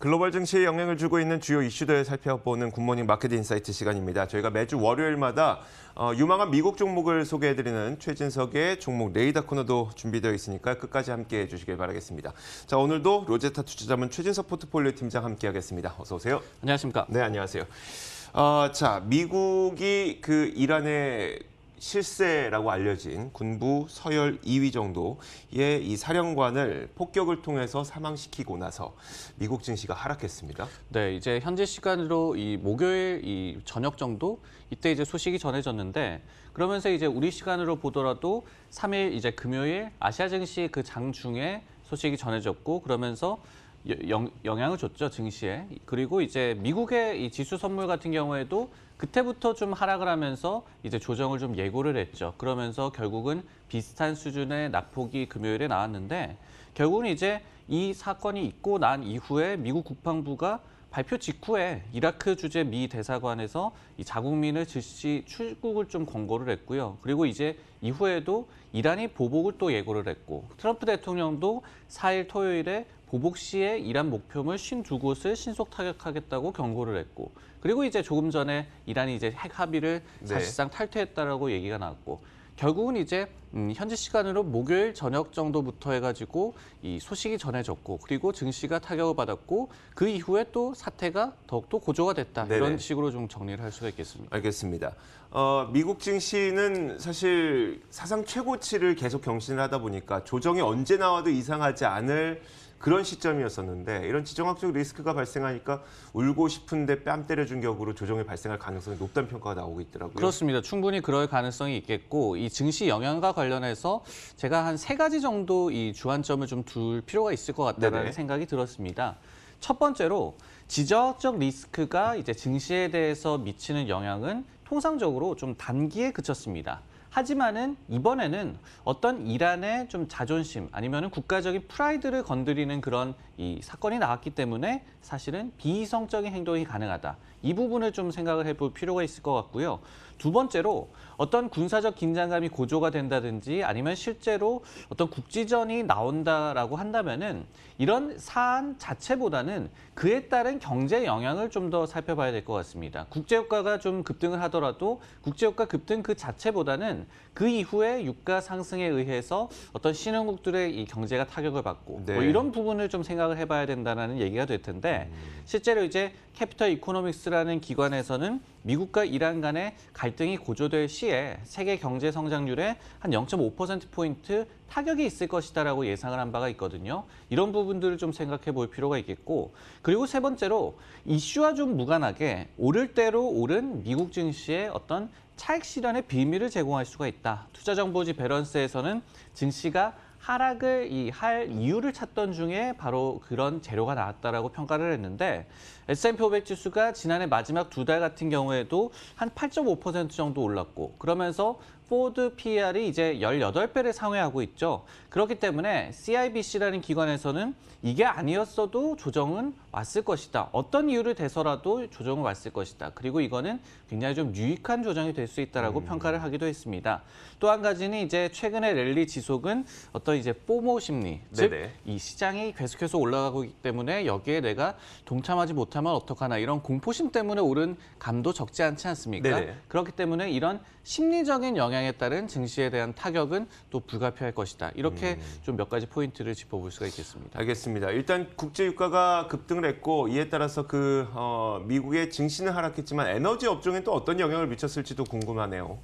글로벌 증시에 영향을 주고 있는 주요 이슈들 살펴보는 굿모닝 마켓 인사이트 시간입니다. 저희가 매주 월요일마다 유망한 미국 종목을 소개해드리는 최진석의 종목 레이더 코너도 준비되어 있으니까 끝까지 함께해 주시길 바라겠습니다. 자, 오늘도 로제타 투자자문 최진석 포트폴리오 팀장 함께하겠습니다. 어서 오세요. 안녕하십니까? 네, 안녕하세요. 자, 미국이 그 이란의 실세라고 알려진 군부 서열 2위 정도의 이 사령관을 폭격을 통해서 사망시키고 나서 미국 증시가 하락했습니다. 네, 이제 현재 시간으로 이 목요일 이 저녁 정도 이때 이제 소식이 전해졌는데 그러면서 이제 우리 시간으로 보더라도 3일 이제 금요일 아시아 증시 그 장중에 소식이 전해졌고 그러면서 영향을 줬죠, 증시에. 그리고 이제 미국의 이 지수 선물 같은 경우에도 그때부터 좀 하락을 하면서 이제 조정을 좀 예고를 했죠. 그러면서 결국은 비슷한 수준의 낙폭이 금요일에 나왔는데 결국은 이제 이 사건이 있고 난 이후에 미국 국방부가 발표 직후에 이라크 주재 미 대사관에서 이 자국민을 즉시 출국을 좀 권고를 했고요. 그리고 이제 이후에도 이란이 보복을 또 예고를 했고 트럼프 대통령도 4일 토요일에 보복 시에 이란 목표물 52곳을 신속 타격하겠다고 경고를 했고 그리고 이제 조금 전에 이란이 이제 핵 합의를 사실상 탈퇴했다라고 얘기가 나왔고 결국은 이제 현지 시간으로 목요일 저녁 정도부터 해가지고 이 소식이 전해졌고 그리고 증시가 타격을 받았고 그 이후에 또 사태가 더욱더 고조가 됐다. 네네. 이런 식으로 좀 정리를 할 수가 있겠습니다. 알겠습니다. 미국 증시는 사실 사상 최고치를 계속 경신을 하다 보니까 조정이 언제 나와도 이상하지 않을 그런 시점이었었는데 이런 지정학적 리스크가 발생하니까 울고 싶은데 뺨 때려준 격으로 조정이 발생할 가능성이 높다는 평가가 나오고 있더라고요. 그렇습니다. 충분히 그럴 가능성이 있겠고 이 증시 영향과 관련해서 제가 한 3가지 정도 이 주안점을 좀 둘 필요가 있을 것 같다는 네네. 생각이 들었습니다. 첫 번째로 지정학적 리스크가 이제 증시에 대해서 미치는 영향은 통상적으로 좀 단기에 그쳤습니다. 하지만은 이번에는 어떤 이란의 좀 자존심 아니면은 국가적인 프라이드를 건드리는 그런 이 사건이 나왔기 때문에 사실은 비이성적인 행동이 가능하다. 이 부분을 좀 생각을 해볼 필요가 있을 것 같고요. 두 번째로 어떤 군사적 긴장감이 고조가 된다든지 아니면 실제로 어떤 국지전이 나온다라고 한다면은 이런 사안 자체보다는 그에 따른 경제 영향을 좀 더 살펴봐야 될 것 같습니다. 국제유가가 좀 급등을 하더라도 국제유가 급등 그 자체보다는 그 이후에 유가 상승에 의해서 어떤 신흥국들의 이 경제가 타격을 받고 네. 뭐 이런 부분을 좀 생각을 해봐야 된다는 얘기가 될 텐데 실제로 이제 캐피털 이코노믹스라는 기관에서는 미국과 이란 간의 갈등이 고조될 시에 세계 경제 성장률에 한 0.5%포인트 타격이 있을 것이다라고 예상을 한 바가 있거든요. 이런 부분들을 좀 생각해 볼 필요가 있겠고 그리고 세 번째로 이슈와 좀 무관하게 오를 대로 오른 미국 증시의 어떤 차익 실현의 비밀을 제공할 수가 있다. 투자정보지 밸런스에서는 증시가 하락을 할 이유를 찾던 중에 바로 그런 재료가 나왔다라고 평가를 했는데 S&P 500 지수가 지난해 마지막 2달 같은 경우에도 한 8.5% 정도 올랐고 그러면서 포드 PER이 이제 18배를 상회하고 있죠. 그렇기 때문에 CIBC라는 기관에서는 이게 아니었어도 조정은 왔을 것이다. 어떤 이유를 대서라도 조정은 왔을 것이다. 그리고 이거는 굉장히 좀 유익한 조정이 될 수 있다라고 평가를 하기도 했습니다. 또 한 가지는 이제 최근의 랠리 지속은 어떤 이제 포모 심리, 즉 이 시장이 계속해서 올라가고 있기 때문에 여기에 내가 동참하지 못하면 어떡하나 이런 공포심 때문에 오른 감도 적지 않지 않습니까? 네네. 그렇기 때문에 이런 심리적인 영향에 따른 증시에 대한 타격은 또 불가피할 것이다. 이렇게 좀 몇 가지 포인트를 짚어볼 수가 있겠습니다. 알겠습니다. 일단 국제 유가가 급등을 했고 이에 따라서 미국의 증시는 하락했지만 에너지 업종에 또 어떤 영향을 미쳤을지도 궁금하네요.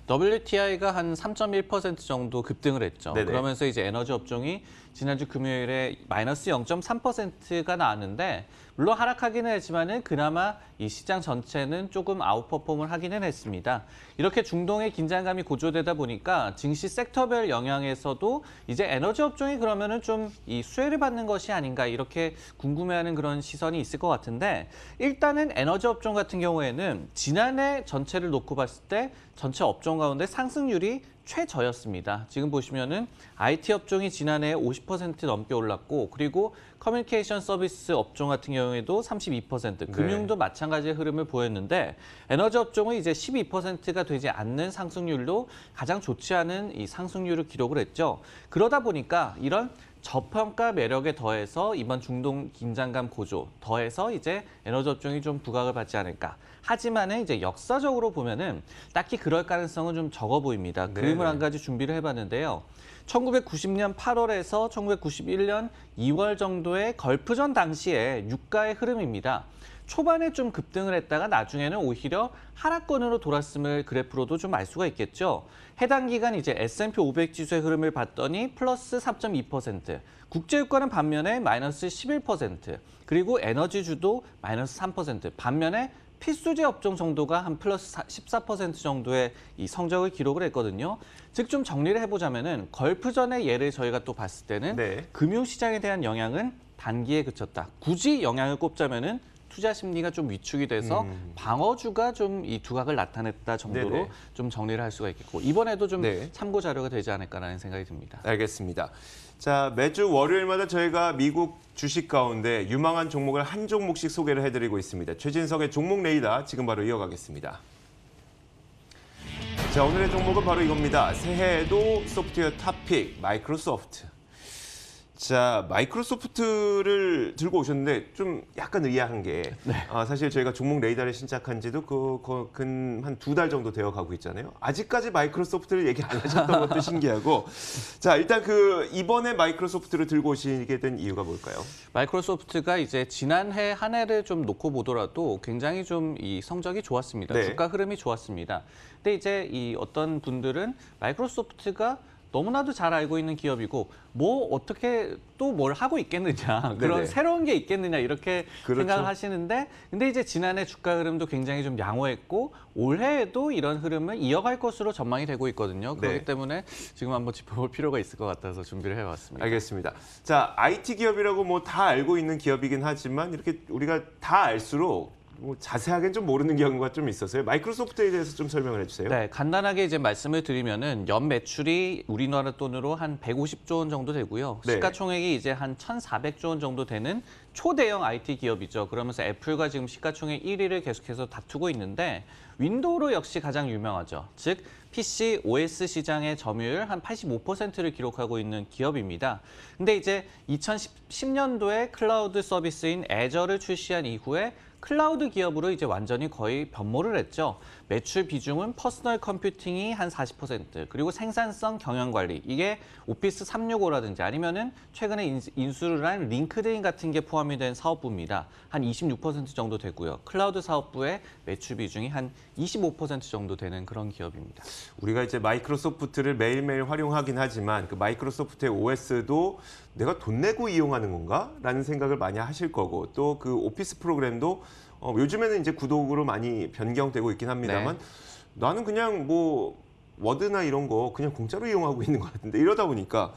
WTI가 한 3.1% 정도 급등을 했죠. 네네. 그러면서 이제 에너지 업종이 지난주 금요일에 마이너스 0.3%가 나왔는데 물론 하락하기는 했지만은 그나마 이 시장 전체는 조금 아웃퍼폼을 하기는 했습니다. 이렇게 중동의 긴장감이 고조되다 보니까 증시 섹터별 영향에서도 이제 에너지 업종이 그러면은 좀 이 수혜를 받는 것이 아닌가 이렇게 궁금해하는 그런 시선이 있을 것 같은데 일단은 에너지 업종 같은 경우에는 지난해 전체를 놓고 봤을 때 전체 업종 가운데 상승률이 최저였습니다. 지금 보시면은 IT 업종이 지난해 50% 넘게 올랐고 그리고 커뮤니케이션 서비스 업종 같은 경우에도 32%, 금융도 마찬가지의 흐름을 보였는데 에너지 업종은 이제 12%가 되지 않는 상승률로 가장 좋지 않은 이 상승률을 기록을 했죠. 그러다 보니까 이런 저평가 매력에 더해서 이번 중동 긴장감 고조 더해서 이제 에너지 업종이 좀 부각을 받지 않을까. 하지만은 이제 역사적으로 보면은 딱히 그럴 가능성은 좀 적어 보입니다. 네. 그림을 한 가지 준비를 해봤는데요. 1990년 8월에서 1991년 2월 정도의 걸프전 당시의 유가의 흐름입니다. 초반에 좀 급등을 했다가 나중에는 오히려 하락권으로 돌았음을 그래프로도 좀 알 수가 있겠죠. 해당 기간 이제 S&P 500 지수의 흐름을 봤더니 플러스 3.2%, 국제유가는 반면에 마이너스 11%, 그리고 에너지주도 마이너스 3%, 반면에 필수재 업종 정도가 한 플러스 14% 정도의 이 성적을 기록을 했거든요. 즉 좀 정리를 해보자면은 걸프전의 예를 저희가 또 봤을 때는 네. 금융시장에 대한 영향은 단기에 그쳤다. 굳이 영향을 꼽자면은 투자 심리가 좀 위축이 돼서 방어주가 좀 이 두각을 나타냈다 정도로 네네. 좀 정리를 할 수가 있겠고 이번에도 좀 네. 참고 자료가 되지 않을까라는 생각이 듭니다. 알겠습니다. 자, 매주 월요일마다 저희가 미국 주식 가운데 유망한 종목을 한 종목씩 소개를 해드리고 있습니다. 최진석의 종목 레이더 지금 바로 이어가겠습니다. 자, 오늘의 종목은 바로 이겁니다. 새해에도 소프트웨어 탑픽 마이크로소프트. 자, 마이크로소프트를 들고 오셨는데 좀 약간 의아한 게 사실 저희가 종목 레이더를 신작한 지도 한 2달 정도 되어 가고 있잖아요. 아직까지 마이크로소프트를 얘기 안 하셨던 것도 신기하고. 자, 일단 이번에 마이크로소프트를 들고 오시게 된 이유가 뭘까요? 마이크로소프트가 이제 지난해 한 해를 좀 놓고 보더라도 굉장히 좀 이 성적이 좋았습니다. 네. 주가 흐름이 좋았습니다. 근데 이제 이 어떤 분들은 마이크로소프트가 너무나도 잘 알고 있는 기업이고 뭐 어떻게 또 뭘 하고 있겠느냐 그런 네네. 새로운 게 있겠느냐 이렇게 그렇죠. 생각을 하시는데 근데 이제 지난해 주가 흐름도 굉장히 좀 양호했고 올해에도 이런 흐름을 이어갈 것으로 전망이 되고 있거든요. 그렇기 네. 때문에 지금 한번 짚어볼 필요가 있을 것 같아서 준비를 해봤습니다. 알겠습니다. 자, IT 기업이라고 뭐 다 알고 있는 기업이긴 하지만 이렇게 우리가 다 알수록 뭐 자세하게는 좀 모르는 경우가 좀 있어서요. 마이크로소프트에 대해서 좀 설명을 해주세요. 네, 간단하게 이제 말씀을 드리면은 연 매출이 우리나라 돈으로 한 150조 원 정도 되고요. 네. 시가총액이 이제 한 1,400조 원 정도 되는 초대형 IT 기업이죠. 그러면서 애플과 지금 시가총액 1위를 계속해서 다투고 있는데 윈도우로 역시 가장 유명하죠. 즉 PC OS 시장의 점유율 한 85%를 기록하고 있는 기업입니다. 근데 이제 2010년도에 클라우드 서비스인 애저를 출시한 이후에 클라우드 기업으로 이제 완전히 거의 변모를 했죠. 매출 비중은 퍼스널 컴퓨팅이 한 40%, 그리고 생산성 경영 관리, 이게 오피스 365라든지 아니면은 최근에 인수를 한 링크드인 같은 게 포함이 된 사업부입니다. 한 26% 정도 되고요. 클라우드 사업부의 매출 비중이 한 25% 정도 되는 그런 기업입니다. 우리가 이제 마이크로소프트를 매일매일 활용하긴 하지만 그 마이크로소프트의 OS도 내가 돈 내고 이용하는 건가? 라는 생각을 많이 하실 거고 또 그 오피스 프로그램도 요즘에는 이제 구독으로 많이 변경되고 있긴 합니다만 나는 그냥 뭐 워드나 이런 거 그냥 공짜로 이용하고 있는 것 같은데 이러다 보니까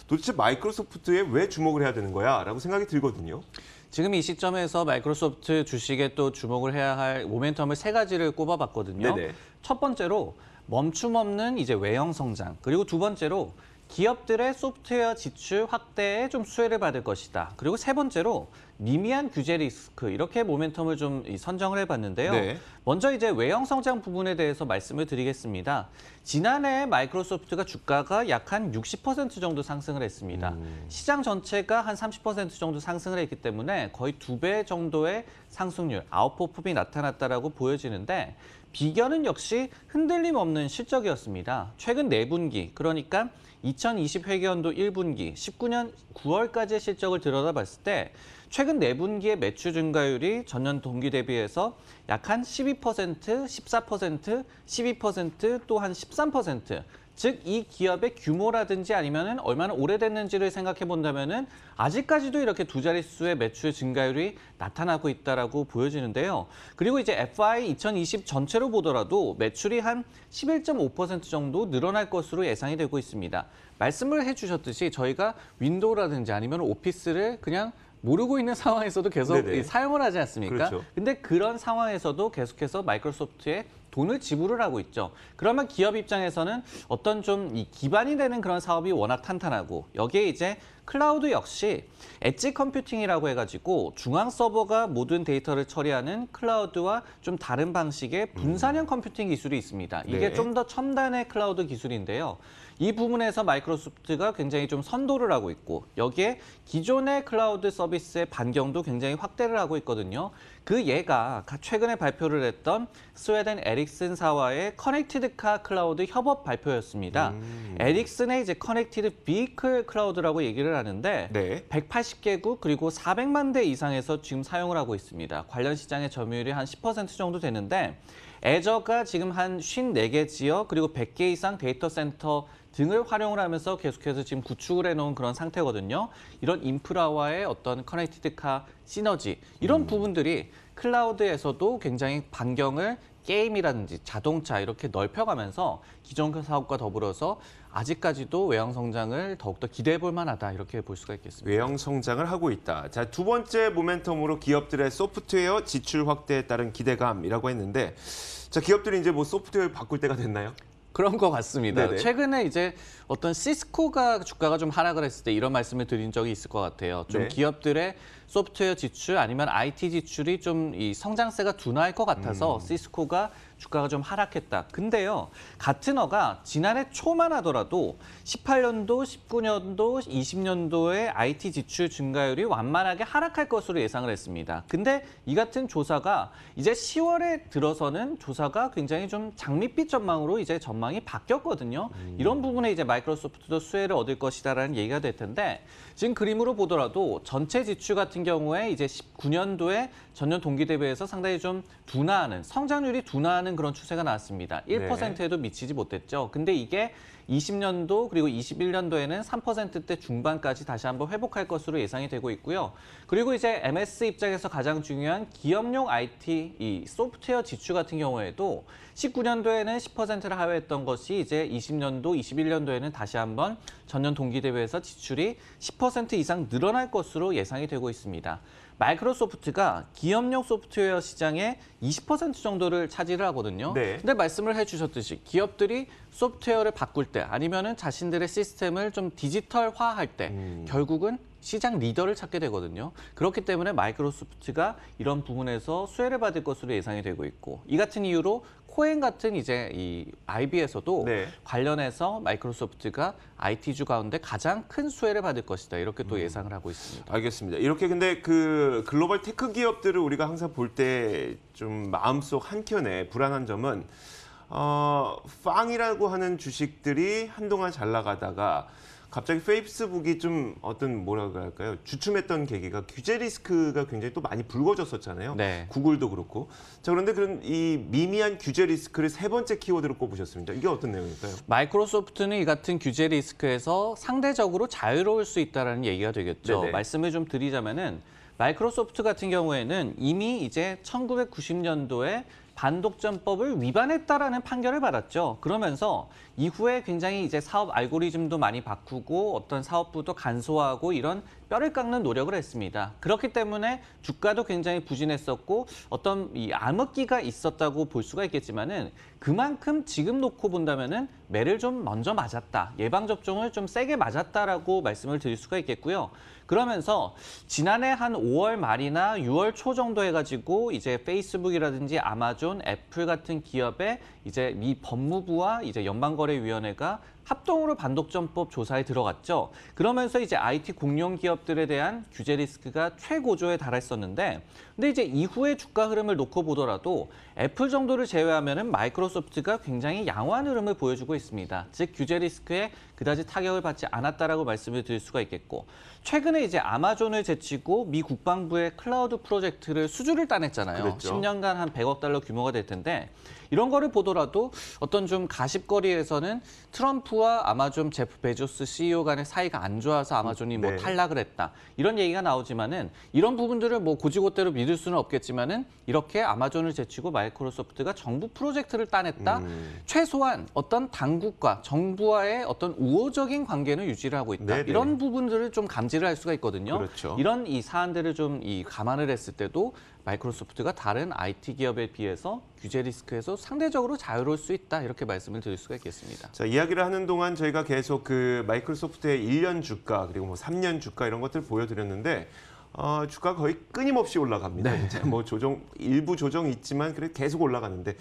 도대체 마이크로소프트에 왜 주목을 해야 되는 거야? 라고 생각이 들거든요. 지금 이 시점에서 마이크로소프트 주식에 또 주목을 해야 할 모멘텀을 세 가지를 꼽아봤거든요. 네네. 첫 번째로 멈춤 없는 이제 외형 성장, 그리고 두 번째로 기업들의 소프트웨어 지출 확대에 좀 수혜를 받을 것이다. 그리고 세 번째로 미미한 규제 리스크, 이렇게 모멘텀을 좀 선정을 해봤는데요. 네. 먼저 이제 외형 성장 부분에 대해서 말씀을 드리겠습니다. 지난해 마이크로소프트가 주가가 약 한 60% 정도 상승을 했습니다. 시장 전체가 한 30% 정도 상승을 했기 때문에 거의 2배 정도의 상승률, 아웃퍼폼이 나타났다라고 보여지는데 비결은 역시 흔들림 없는 실적이었습니다. 최근 4분기, 그러니까 2020 회계연도 1분기, 19년 9월까지의 실적을 들여다봤을 때 최근 4분기의 매출 증가율이 전년 동기 대비해서 약 한 12%, 14%, 12%, 또 한 13%. 즉, 이 기업의 규모라든지 아니면은 얼마나 오래됐는지를 생각해 본다면은 아직까지도 이렇게 두 자릿수의 매출 증가율이 나타나고 있다라고 보여지는데요. 그리고 이제 FY 2020 전체로 보더라도 매출이 한 11.5% 정도 늘어날 것으로 예상이 되고 있습니다. 말씀을 해주셨듯이 저희가 윈도우라든지 아니면 오피스를 그냥 모르고 있는 상황에서도 계속 네네. 사용을 하지 않습니까? 그렇죠. 근데 그런 상황에서도 계속해서 마이크로소프트의 돈을 지불을 하고 있죠. 그러면 기업 입장에서는 어떤 좀 이 기반이 되는 그런 사업이 워낙 탄탄하고 여기에 이제 클라우드 역시 엣지 컴퓨팅이라고 해가지고 중앙 서버가 모든 데이터를 처리하는 클라우드와 좀 다른 방식의 분산형 컴퓨팅 기술이 있습니다. 이게 네. 좀 더 첨단의 클라우드 기술인데요. 이 부분에서 마이크로소프트가 굉장히 좀 선도를 하고 있고 여기에 기존의 클라우드 서비스의 반경도 굉장히 확대를 하고 있거든요. 그 예가 최근에 발표를 했던 스웨덴 에릭슨사와의 커넥티드카 클라우드 협업 발표였습니다. 에릭슨의 이제 커넥티드 비클 클라우드라고 얘기를 하는데 네. 180개국 그리고 400만 대 이상에서 지금 사용을 하고 있습니다. 관련 시장의 점유율이 한 10% 정도 되는데 애저가 지금 한 54개 지역 그리고 100개 이상 데이터 센터 등을 활용을 하면서 계속해서 지금 구축을 해놓은 그런 상태거든요. 이런 인프라와의 어떤 커넥티드카 시너지 이런 부분들이 클라우드에서도 굉장히 반경을 게임이라든지 자동차 이렇게 넓혀가면서 기존 사업과 더불어서 아직까지도 외형 성장을 더욱더 기대해 볼 만하다 이렇게 볼 수가 있겠습니다. 외형 성장을 하고 있다. 자, 두 번째 모멘텀으로 기업들의 소프트웨어 지출 확대에 따른 기대감이라고 했는데 자, 기업들이 이제 뭐 소프트웨어를 바꿀 때가 됐나요? 그런 것 같습니다. 네네. 최근에 이제 어떤 시스코가 주가가 좀 하락을 했을 때 이런 말씀을 드린 적이 있을 것 같아요. 좀 네. 기업들의 소프트웨어 지출 아니면 IT 지출이 좀 이 성장세가 둔화할 것 같아서 시스코가 주가가 좀 하락했다. 근데요, 같은 어가 지난해 초만 하더라도 18년도, 19년도, 20년도의 IT 지출 증가율이 완만하게 하락할 것으로 예상을 했습니다. 근데 이 같은 조사가 이제 10월에 들어서는 조사가 굉장히 좀 장밋빛 전망으로 이제 전망이 바뀌었거든요. 이런 부분에 이제 마이크로소프트도 수혜를 얻을 것이다라는 얘기가 될 텐데 지금 그림으로 보더라도 전체 지출 같은 경우에 이제 19년도에 전년 동기 대비해서 상당히 좀 둔화하는 성장률이 둔화하는 그런 추세가 나왔습니다. 1%에도 미치지 못했죠. 근데 이게 20년도 그리고 21년도에는 3%대 중반까지 다시 한번 회복할 것으로 예상이 되고 있고요. 그리고 이제 MS 입장에서 가장 중요한 기업용 IT 이 소프트웨어 지출 같은 경우에도 19년도에는 10%를 하회했던 것이 이제 20년도, 21년도에는 다시 한번 전년 동기 대비해서 지출이 10% 이상 늘어날 것으로 예상이 되고 있습니다. 마이크로소프트가 기업용 소프트웨어 시장의 20% 정도를 차지를 하거든요. 네. 근데 말씀을 해주셨듯이 기업들이 소프트웨어를 바꿀 때 아니면은 자신들의 시스템을 좀 디지털화할 때 결국은 시장 리더를 찾게 되거든요. 그렇기 때문에 마이크로소프트가 이런 부분에서 수혜를 받을 것으로 예상이 되고 있고 이 같은 이유로 코엔 같은 이제 이 IB에서도 네. 관련해서 마이크로소프트가 IT주 가운데 가장 큰 수혜를 받을 것이다. 이렇게 또 예상을 하고 있습니다. 알겠습니다. 이렇게 근데 그 글로벌 테크 기업들을 우리가 항상 볼 때 좀 마음속 한켠에 불안한 점은 빵이라고 하는 주식들이 한동안 잘 나가다가 갑자기 페이스북이 좀 어떤 뭐라고 할까요? 주춤했던 계기가 규제 리스크가 굉장히 또 많이 불거졌었잖아요. 네. 구글도 그렇고. 자, 그런데 그런 이 미미한 규제 리스크를 세 번째 키워드로 꼽으셨습니다. 이게 어떤 내용일까요? 마이크로소프트는 이 같은 규제 리스크에서 상대적으로 자유로울 수 있다는 얘기가 되겠죠. 네네. 말씀을 좀 드리자면은 마이크로소프트 같은 경우에는 이미 이제 1990년도에 반독점법을 위반했다라는 판결을 받았죠. 그러면서 이후에 굉장히 이제 사업 알고리즘도 많이 바꾸고 어떤 사업부도 간소화하고 이런 뼈를 깎는 노력을 했습니다. 그렇기 때문에 주가도 굉장히 부진했었고 어떤 이 암흑기가 있었다고 볼 수가 있겠지만은 그만큼 지금 놓고 본다면은 매를 좀 먼저 맞았다. 예방 접종을 좀 세게 맞았다라고 말씀을 드릴 수가 있겠고요. 그러면서 지난해 한 5월 말이나 6월 초 정도 해가지고 이제 페이스북이라든지 아마존, 애플 같은 기업에 이제 미 법무부와 이제 연방거래위원회가 합동으로 반독점법 조사에 들어갔죠. 그러면서 이제 IT 공룡 기업들에 대한 규제 리스크가 최고조에 달했었는데, 근데 이제 이후의 주가 흐름을 놓고 보더라도 애플 정도를 제외하면은 마이크로소프트가 굉장히 양호한 흐름을 보여주고 있습니다. 즉 규제 리스크에 그다지 타격을 받지 않았다라고 말씀을 드릴 수가 있겠고, 최근에 이제 아마존을 제치고 미 국방부의 클라우드 프로젝트를 수주를 따냈잖아요. 그랬죠. 10년간 한 100억 달러 규모가 될 텐데 이런 거를 보더라도 어떤 좀 가십거리에서는 트럼프와 아마존 제프 베조스 CEO 간의 사이가 안 좋아서 아마존이 뭐 네. 탈락을 했다. 이런 얘기가 나오지만은 이런 부분들을 뭐 고지고대로 믿을 수는 없겠지만은 이렇게 아마존을 제치고 마이크로소프트가 정부 프로젝트를 따냈다. 최소한 어떤 당국과 정부와의 어떤 우호적인 관계는 유지를 하고 있다. 네네. 이런 부분들을 좀 감지를 할 수가 있거든요. 그렇죠. 이런 이 사안들을 좀 이 감안을 했을 때도 마이크로소프트가 다른 IT 기업에 비해서 규제 리스크에서 상대적으로 자유로울 수 있다 이렇게 말씀을 드릴 수가 있겠습니다. 자, 이야기를 하는 동안 저희가 계속 그 마이크로소프트의 1년 주가 그리고 뭐 3년 주가 이런 것들 보여드렸는데 주가가 거의 끊임없이 올라갑니다. 네. 진짜 뭐 일부 조정이 있지만 그래 계속 올라가는데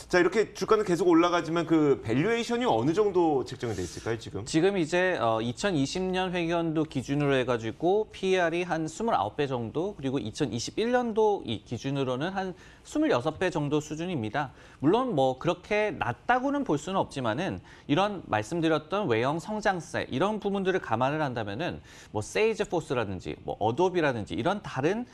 자, 이렇게 주가는 계속 올라가지만 그 밸류에이션이 어느 정도 책정이 돼 있을까요, 지금? 지금 이제 2020년 회계연도 기준으로 해가지고 PER이 한 29배 정도, 그리고 2021년도 이 기준으로는 한 26배 정도 수준입니다. 물론 뭐 그렇게 낮다고는 볼 수는 없지만은 이런 말씀드렸던 외형 성장세 이런 부분들을 감안을 한다면은 뭐 세이지포스라든지 뭐 어도비라든지 이런 다른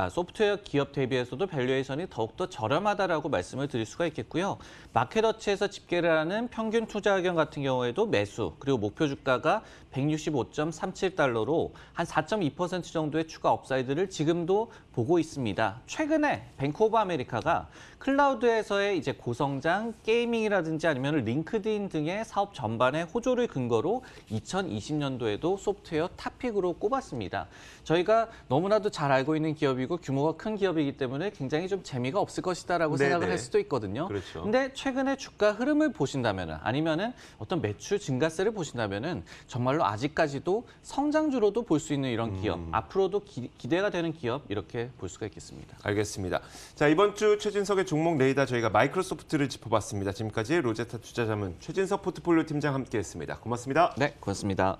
소프트웨어 기업 대비해서도 밸류에이션이 더욱더 저렴하다라고 말씀을 드릴 수가 있겠고요. 마켓워치에서 집계를 하는 평균 투자 의견 같은 경우에도 매수 그리고 목표 주가가 165.37달러로 한 4.2% 정도의 추가 업사이드를 지금도 보고 있습니다. 최근에 뱅크 오브 아메리카가 클라우드에서의 이제 고성장, 게이밍이라든지 아니면 링크드인 등의 사업 전반의 호조를 근거로 2020년도에도 소프트웨어 탑픽으로 꼽았습니다. 저희가 너무나도 잘 알고 있는 기업이고 규모가 큰 기업이기 때문에 굉장히 좀 재미가 없을 것이다라고 네네. 생각을 할 수도 있거든요. 그렇죠. 근데 최근에 주가 흐름을 보신다면은 아니면은 어떤 매출 증가세를 보신다면은 정말로 아직까지도 성장주로도 볼 수 있는 이런 기업, 앞으로도 기대가 되는 기업 이렇게 볼 수가 있겠습니다. 알겠습니다. 자, 이번 주 최진석의 종목 레이더 저희가 마이크로소프트를 짚어봤습니다. 지금까지 로제타 투자자문 최진석 포트폴리오 팀장 함께했습니다. 고맙습니다. 네, 고맙습니다.